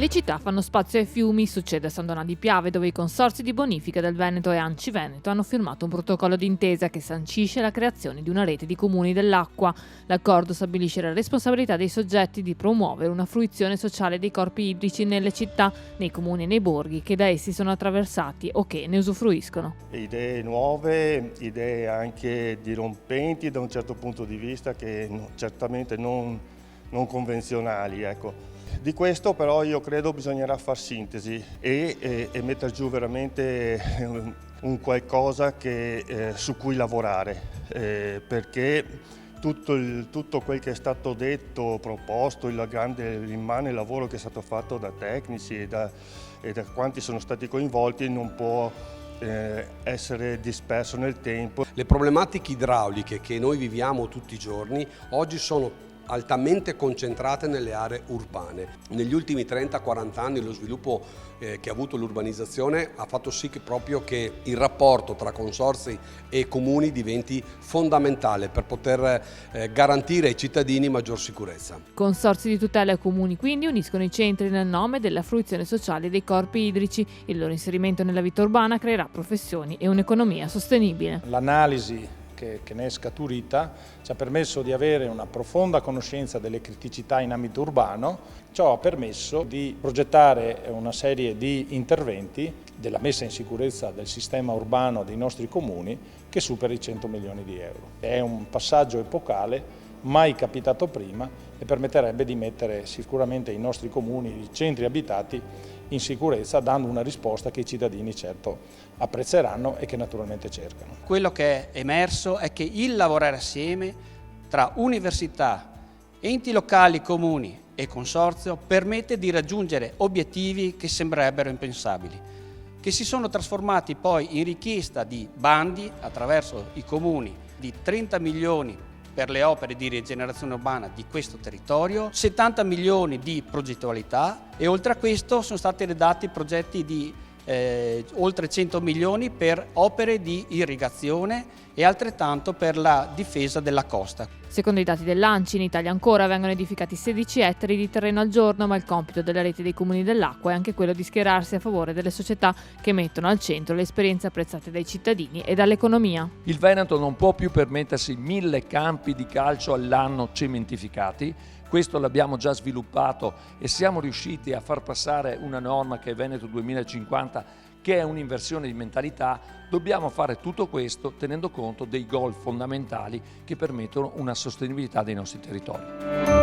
Le città fanno spazio ai fiumi, succede a San Donà di Piave, dove i consorzi di bonifica del Veneto e Anci Veneto hanno firmato un protocollo d'intesa che sancisce la creazione di una rete di comuni dell'acqua. L'accordo stabilisce la responsabilità dei soggetti di promuovere una fruizione sociale dei corpi idrici nelle città, nei comuni e nei borghi che da essi sono attraversati o che ne usufruiscono. Idee nuove, idee anche dirompenti da un certo punto di vista, che certamente non convenzionali, ecco. Di questo però io credo bisognerà far sintesi e mettere giù veramente un qualcosa su cui lavorare, perché tutto quel che è stato detto, proposto, l'immane lavoro che è stato fatto da tecnici e da quanti sono stati coinvolti non può essere disperso nel tempo. Le problematiche idrauliche che noi viviamo tutti i giorni oggi sono altamente concentrate nelle aree urbane. Negli ultimi 30-40 anni lo sviluppo che ha avuto l'urbanizzazione ha fatto sì che proprio che il rapporto tra consorzi e comuni diventi fondamentale per poter garantire ai cittadini maggior sicurezza. Consorzi di tutela e comuni quindi uniscono i centri nel nome della fruizione sociale dei corpi idrici. Il loro inserimento nella vita urbana creerà professioni e un'economia sostenibile. L'analisi che ne è scaturita ci ha permesso di avere una profonda conoscenza delle criticità in ambito urbano. Ciò ha permesso di progettare una serie di interventi della messa in sicurezza del sistema urbano dei nostri comuni che supera i 100 milioni di euro. È un passaggio epocale, mai capitato prima, e permetterebbe di mettere sicuramente i nostri comuni, i centri abitati, in sicurezza, dando una risposta che i cittadini certo apprezzeranno e che naturalmente cercano. Quello che è emerso è che il lavorare assieme tra università, enti locali, comuni e consorzio permette di raggiungere obiettivi che sembrerebbero impensabili, che si sono trasformati poi in richiesta di bandi attraverso i comuni di 30 milioni per le opere di rigenerazione urbana di questo territorio, 70 milioni di progettualità e oltre a questo sono stati redatti progetti di oltre 100 milioni per opere di irrigazione e altrettanto per la difesa della costa. Secondo i dati dell'ANCI, in Italia ancora vengono edificati 16 ettari di terreno al giorno, ma il compito della rete dei comuni dell'acqua è anche quello di schierarsi a favore delle società che mettono al centro le esperienze apprezzate dai cittadini e dall'economia. Il Veneto non può più permettersi 1000 campi di calcio all'anno cementificati. Questo l'abbiamo già sviluppato e siamo riusciti a far passare una norma che è Veneto 2050, che è un'inversione di mentalità. Dobbiamo fare tutto questo tenendo conto dei goal fondamentali che permettono una sostenibilità dei nostri territori.